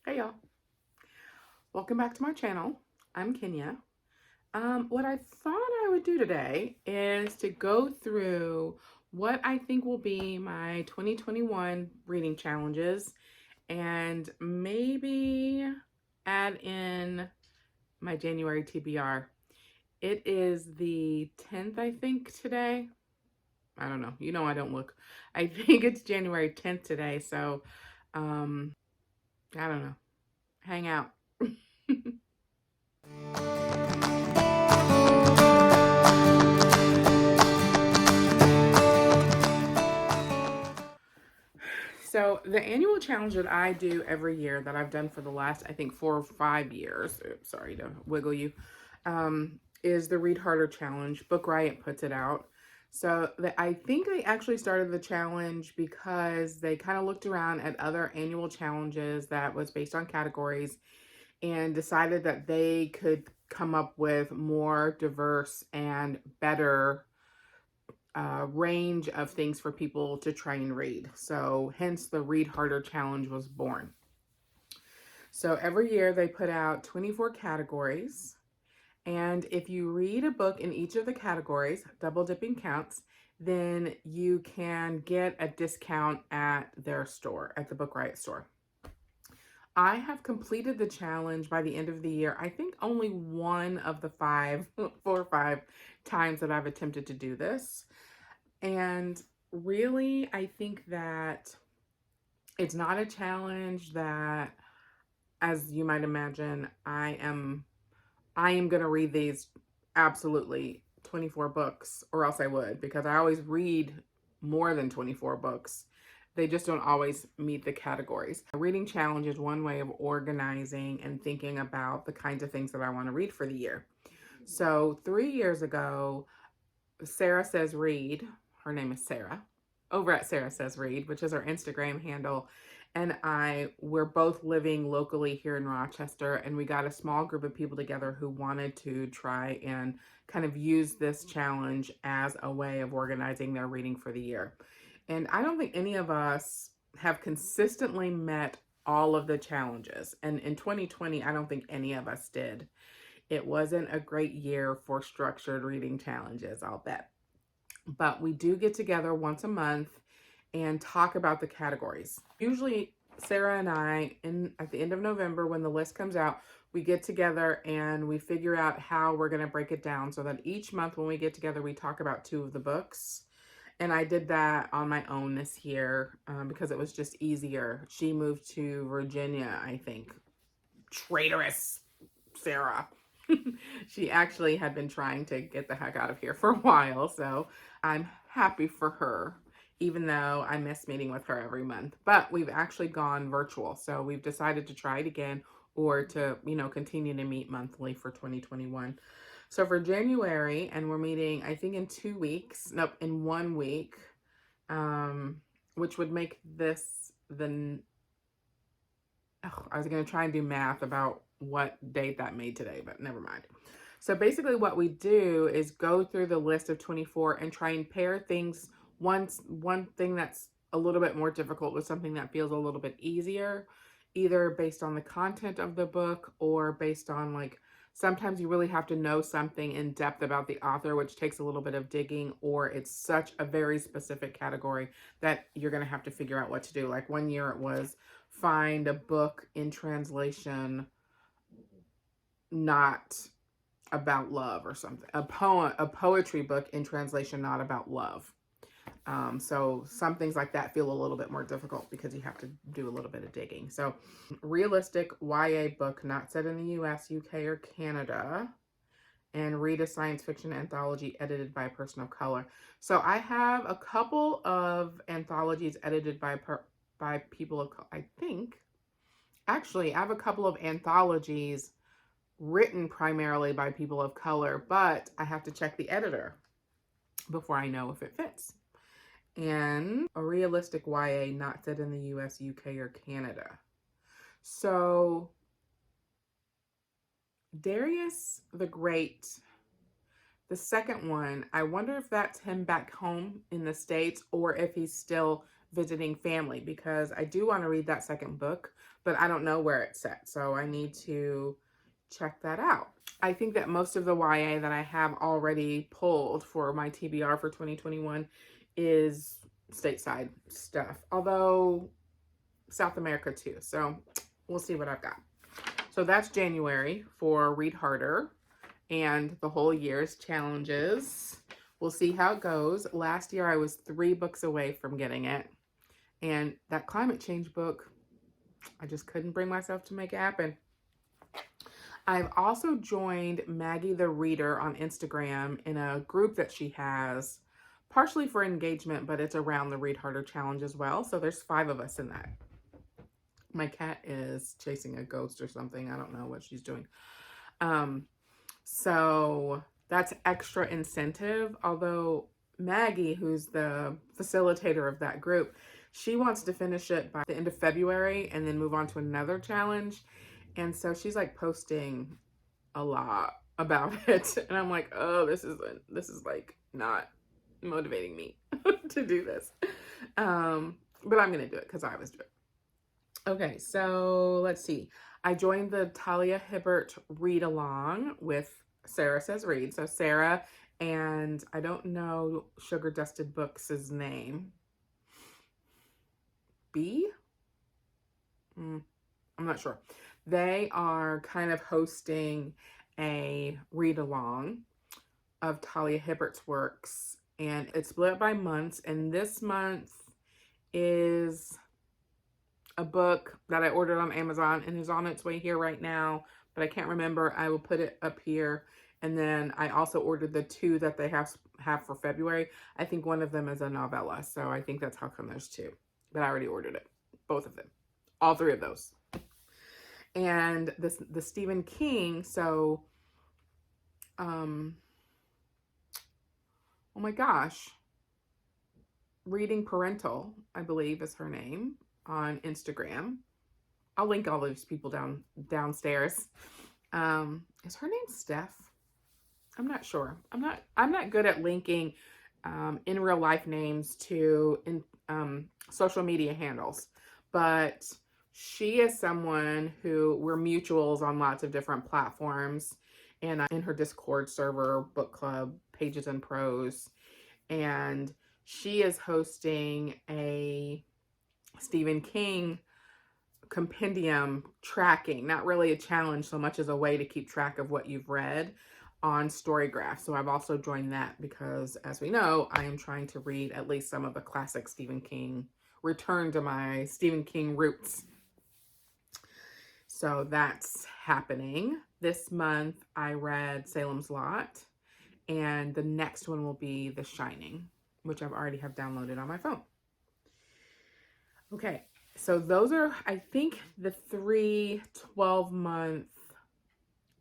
Hey y'all, welcome back to my channel. I'm Kenya. What I thought I would do today is to go through what I think will be my 2021 reading challenges and maybe add in my January TBR. It is the 10th, I think, today. I don't know. You know, I don't look. I think it's January 10th today. So, I don't know. Hang out. So the annual challenge that I do every year that I've done for the last, I think, 4 or 5 years, sorry to wiggle you, is the Read Harder Challenge. Book Riot puts it out. So I think they actually started the challenge because they kind of looked around at other annual challenges that was based on categories and decided that they could come up with more diverse and better range of things for people to try and read. So hence the Read Harder Challenge was born. So every year they put out 24 categories. And if you read a book in each of the categories, double dipping counts, then you can get a discount at their store, at the Book Riot store. I have completed the challenge by the end of the year. I think only one of the 4 or 5 times that I've attempted to do this. And really, I think that it's not a challenge that, as you might imagine, I am going to read these absolutely 24 books, or else I would, because I always read more than 24 books. They just don't always meet the categories. A reading challenge is one way of organizing and thinking about the kinds of things that I want to read for the year. So 3 years ago, Sarah Says Read, her name is Sarah, over at Sarah Says Read, which is our Instagram handle, and we're both living locally here in Rochester, and we got a small group of people together who wanted to try and kind of use this challenge as a way of organizing their reading for the year. And I don't think any of us have consistently met all of the challenges. And in 2020, I don't think any of us did. It wasn't a great year for structured reading challenges, I'll bet. But we do get together once a month and talk about the categories. Usually Sarah and I, at the end of November when the list comes out, we get together and we figure out how we're going to break it down so that each month when we get together, we talk about 2 of the books. And I did that on my own this year because it was just easier. She moved to Virginia, I think. Traitorous Sarah. She actually had been trying to get the heck out of here for a while, so I'm happy for her, even though I miss meeting with her every month. But we've actually gone virtual, so we've decided to try it again or to, continue to meet monthly for 2021. So for January, and we're meeting, I think in 2 weeks, nope, in 1 week, which would make this I was going to try and do math about what date that made today, but never mind. So basically what we do is go through the list of 24 and try and pair things. One thing that's a little bit more difficult with something that feels a little bit easier, either based on the content of the book or based on sometimes you really have to know something in depth about the author, which takes a little bit of digging, or it's such a very specific category that you're going to have to figure out what to do. Like one year it was find a book in translation not about love or something. A poetry book in translation not about love. So some things like that feel a little bit more difficult because you have to do a little bit of digging. So realistic YA book not set in the US, UK, or Canada, and read a science fiction anthology edited by a person of color. So I have a couple of anthologies edited by people of color, I think. Actually, I have a couple of anthologies written primarily by people of color, but I have to check the editor before I know if it fits. And a realistic YA not set in the US, UK, or Canada. So Darius the Great, the second one, I wonder if that's him back home in the States or if he's still visiting family, because I do want to read that second book, but I don't know where it's set. So I need to check that out. I think that most of the YA that I have already pulled for my TBR for 2021 is stateside stuff, although South America too. So we'll see what I've got. So that's January for Read Harder and the whole year's challenges. We'll see how it goes. Last year I was 3 books away from getting it. And that climate change book, I just couldn't bring myself to make it happen. I've also joined Maggie the Reader on Instagram in a group that she has, partially for engagement, but it's around the Read Harder Challenge as well. So there's 5 of us in that. My cat is chasing a ghost or something. I don't know what she's doing. So that's extra incentive. Although Maggie, who's the facilitator of that group, she wants to finish it by the end of February and then move on to another challenge. And so she's like posting a lot about it. And I'm like, oh, this is like not motivating me to do this. But I'm going to do it because I always do it. Okay, so let's see. I joined the Talia Hibbert read along with Sarah Says Read. So Sarah, and I don't know Sugar Dusted Books' name. B? I'm not sure. They are kind of hosting a read along of Talia Hibbert's works, and it's split by months. And this month is a book that I ordered on Amazon and is on its way here right now, but I can't remember. I will put it up here. And then I also ordered the 2 that they have for February. I think one of them is a novella, so I think that's how come there's 2. But I already ordered it, both of them, all 3 of those. And the Stephen King. So, oh my gosh, Reading Parental, I believe is her name on Instagram. I'll link all those people downstairs. Is her name Steph? I'm not sure. I'm not good at linking in real life names to social media handles, but she is someone who we're mutuals on lots of different platforms, and in her Discord server, book club, Pages and Prose, and she is hosting a Stephen King compendium tracking, not really a challenge so much as a way to keep track of what you've read on Storygraph. So I've also joined that because, as we know, I am trying to read at least some of the classic Stephen King, return to my Stephen King roots. So that's happening. This month I read Salem's Lot, and the next one will be The Shining, which I've already have downloaded on my phone. Okay, so those are, I think, the 3 12-month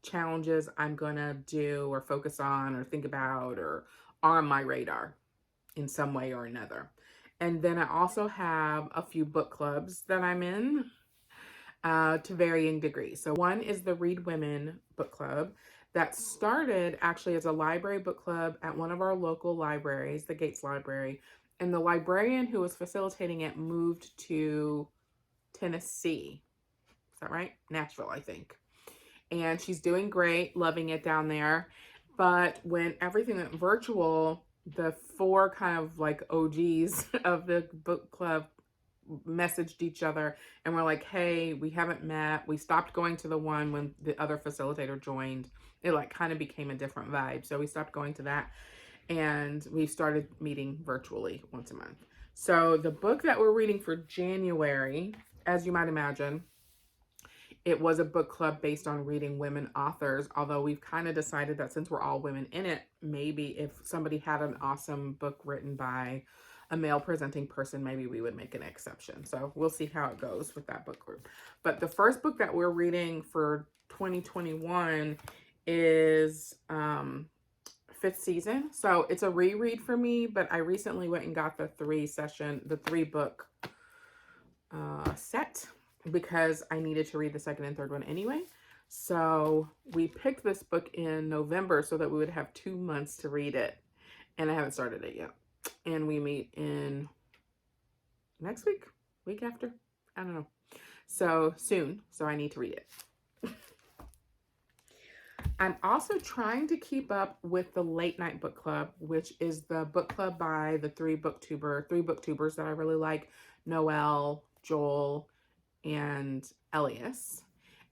challenges I'm gonna do or focus on or think about or are on my radar in some way or another. And then I also have a few book clubs that I'm in to varying degrees. So one is the Read Women book club that started actually as a library book club at one of our local libraries, the Gates Library. And the librarian who was facilitating it moved to Tennessee. Is that right? Nashville, I think. And she's doing great, loving it down there. But when everything went virtual, the 4 kind of like OGs of the book club messaged each other and we're like, hey, we haven't met. We stopped going to the one when the other facilitator joined. It like kind of became a different vibe. So we stopped going to that. And we started meeting virtually once a month. So the book that we're reading for January, as you might imagine, it was a book club based on reading women authors, although we've kind of decided that since we're all women in it, maybe if somebody had an awesome book written by a male presenting person, maybe we would make an exception. So we'll see how it goes with that book group. But the first book that we're reading for 2021 is 5th Season. So it's a reread for me, but I recently went and got the 3 book set because I needed to read the 2nd and 3rd one anyway. So we picked this book in November so that we would have 2 months to read it. And I haven't started it yet. And we meet in next week, week after, I don't know. So soon, so I need to read it. I'm also trying to keep up with the Late Night Book Club, which is the book club by the three booktubers that I really like, Noelle, Joel, and Elias.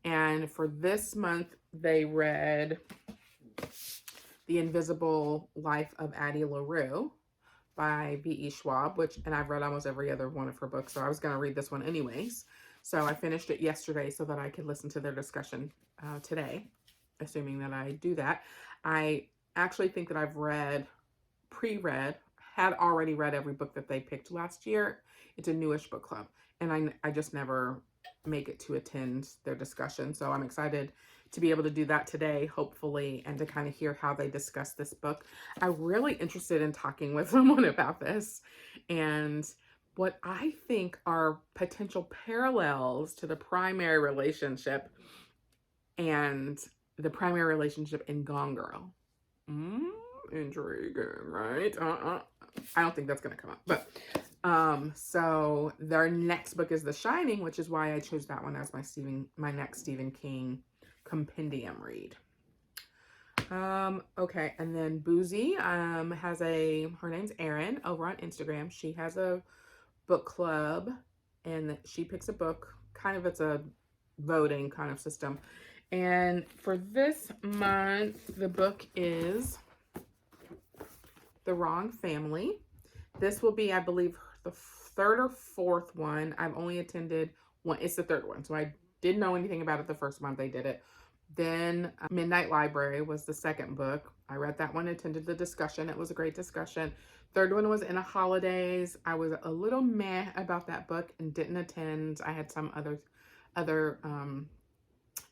And for this month, they read The Invisible Life of Addie LaRue by B.E. Schwab, and I've read almost every other one of her books, so I was going to read this one anyways. So I finished it yesterday so that I could listen to their discussion today, assuming that I do that. I actually think that I've had already read every book that they picked last year. It's a newish book club, and I just never make it to attend their discussion. So I'm excited to be able to do that today, hopefully, and to kind of hear how they discuss this book. I'm really interested in talking with someone about this and what I think are potential parallels to the primary relationship and the primary relationship in Gone Girl. Intriguing, right? I don't think that's going to come up, but so their next book is The Shining, which is why I chose that one as my next Stephen King compendium read. Okay, and then Boozy her name's Erin over on Instagram. She has a book club, and she picks a book. Kind of, it's a voting kind of system. And for this month, the book is The Wrong Family. This will be, I believe, the third or fourth one. I've only attended one. It's the third one. So I didn't know anything about it the first month they did it. Then Midnight Library was the second book. I read that one, attended the discussion. It was a great discussion. Third one was In a Holidays. I was a little meh about that book and didn't attend. I had some other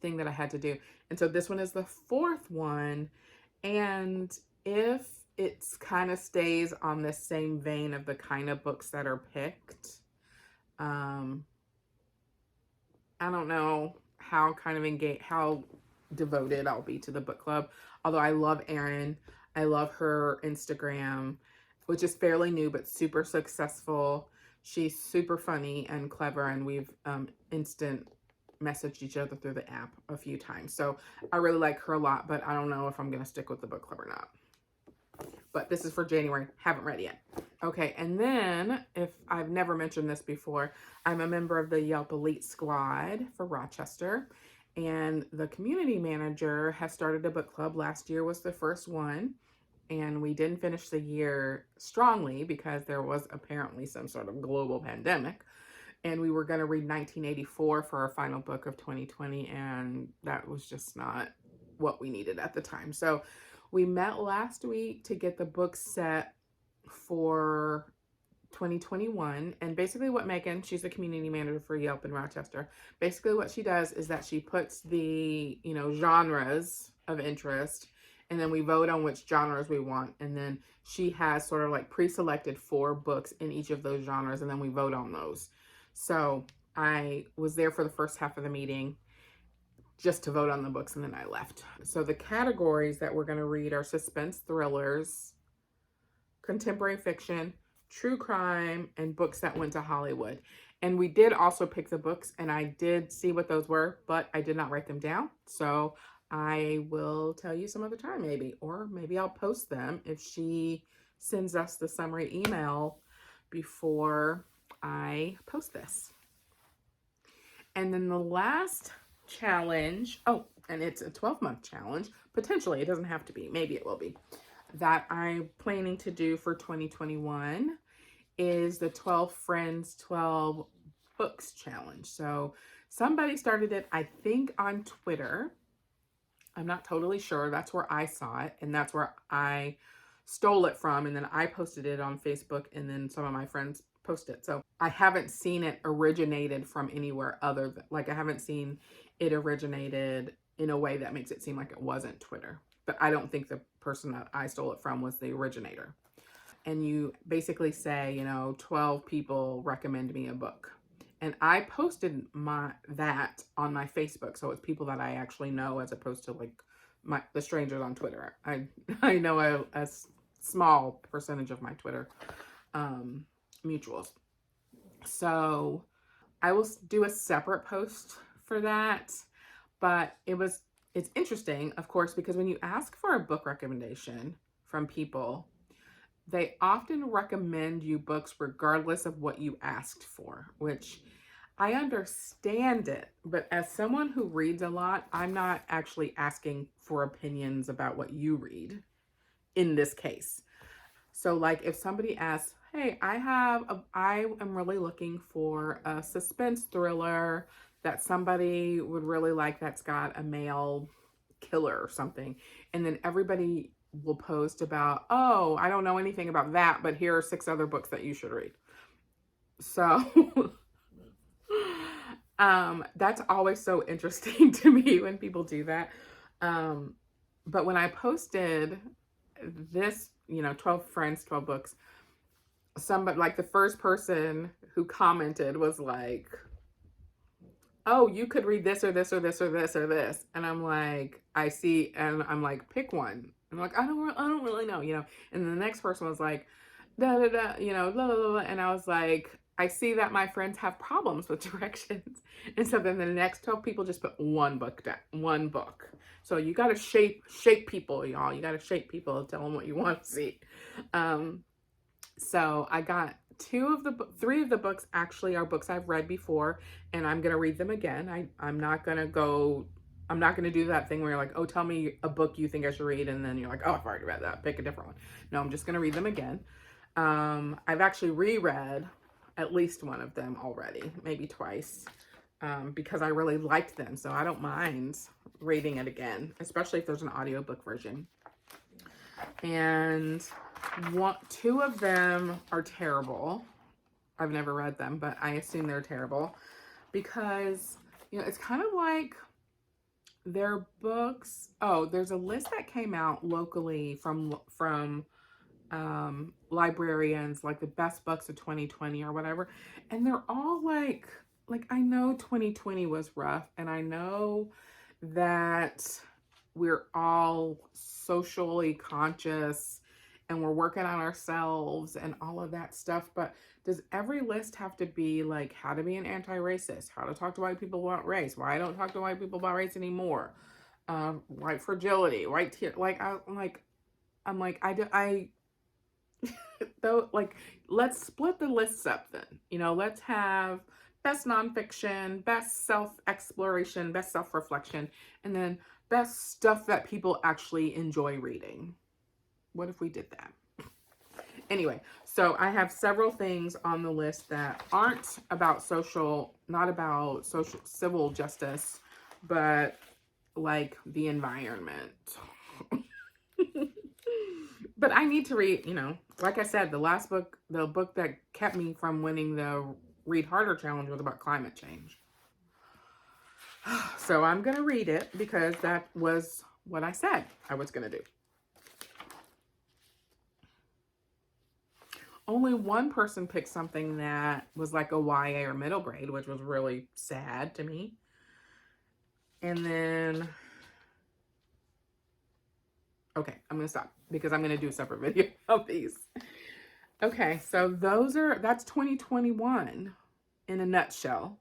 thing that I had to do. And so this one is the fourth one. And if it's kind of stays on this same vein of the kind of books that are picked, I don't know how devoted I'll be to the book club. Although I love Erin. I love her Instagram, which is fairly new but super successful. She's super funny and clever, and we've instant messaged each other through the app a few times. So I really like her a lot, but I don't know if I'm going to stick with the book club or not. But this is for January. Haven't read yet. Okay, and then, if I've never mentioned this before, I'm a member of the Yelp Elite Squad for Rochester. And the community manager has started a book club. Last year was the first one. And we didn't finish the year strongly because there was apparently some sort of global pandemic. And we were going to read 1984 for our final book of 2020. And that was just not what we needed at the time. So we met last week to get the book set for 2021. And basically what Megan, she's the community manager for Yelp in Rochester. Basically what she does is that she puts the, genres of interest, and then we vote on which genres we want. And then she has sort of like pre-selected 4 books in each of those genres, and then we vote on those. So I was there for the first half of the meeting just to vote on the books, and then I left. So the categories that we're going to read are suspense thrillers, contemporary fiction, true crime, and books that went to Hollywood. And we did also pick the books, and I did see what those were, but I did not write them down. So I will tell you some other time maybe, or maybe I'll post them if she sends us the summary email before I post this. And then the last challenge, and it's a 12-month challenge, potentially, it doesn't have to be, maybe it will be, that I'm planning to do for 2021 is the 12 Friends, 12 Books challenge. So somebody started it, I think, on Twitter. I'm not totally sure. That's where I saw it, and that's where I stole it from, and then I posted it on Facebook, and then some of my friends posted it. So I haven't seen it originated from anywhere other than, I haven't seen it originated in a way that makes it seem like it wasn't Twitter. But I don't think the person that I stole it from was the originator. And you basically say, 12 people recommend me a book. And I posted that on my Facebook, so it's people that I actually know as opposed to the strangers on Twitter. I know a small percentage of my Twitter mutuals. So I will do a separate post for that. But it's interesting, of course, because when you ask for a book recommendation from people, they often recommend you books regardless of what you asked for, which I understand it. But as someone who reads a lot, I'm not actually asking for opinions about what you read in this case. So like if somebody asks, hey, I am really looking for a suspense thriller that somebody would really like that's got a male killer or something. And then everybody will post about, oh, I don't know anything about that, but here are 6 other books that you should read. So that's always so interesting to me when people do that. But when I posted this, 12 friends, 12 books, somebody like the first person who commented was like, oh, you could read this or this or this or this or this. And I'm like, I see, and I'm like, pick one. I'm like, I don't really know, And the next person was like, da da da, blah blah blah. And I was like, I see that my friends have problems with directions. And so then the next 12 people just put one book down, one book. So you got to shape people, y'all. You got to shape people and tell them what you want to see. So I got 3 of the books actually are books I've read before, and I'm gonna read them again. I'm not gonna do that thing where you're like, oh, tell me a book you think I should read, and then you're like, oh, I've already read that, pick a different one. No, I'm just gonna read them again. I've actually reread at least one of them already, maybe twice, because I really liked them, so I don't mind reading it again, especially if there's an audiobook version. And 2 of them are terrible. I've never read them, but I assume they're terrible because, it's kind of like their books. Oh, there's a list that came out locally from librarians, like the best books of 2020 or whatever. And they're all like I know 2020 was rough, and I know that we're all socially conscious and we're working on ourselves and all of that stuff. But does every list have to be like how to be an anti-racist, how to talk to white people about race, why I don't talk to white people about race anymore, white fragility, white tear, though, like, let's split the lists up then. Let's have best nonfiction, best self-exploration, best self-reflection, and then best stuff that people actually enjoy reading. What if we did that? Anyway, so I have several things on the list that aren't about not about social civil justice, but like the environment. But I need to read, like I said, the book that kept me from winning the Read Harder Challenge was about climate change. So I'm going to read it because that was what I said I was going to do. Only one person picked something that was like a YA or middle grade, which was really sad to me. And then, okay, I'm going to stop because I'm going to do a separate video of these. Okay, so that's 2021 in a nutshell.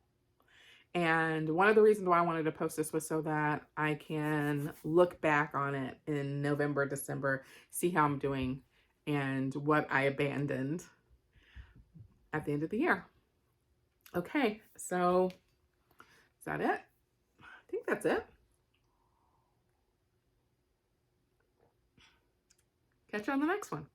And one of the reasons why I wanted to post this was so that I can look back on it in November, December, see how I'm doing and what I abandoned at the end of the year. Okay, so is that it? I think that's it. Catch you on the next one.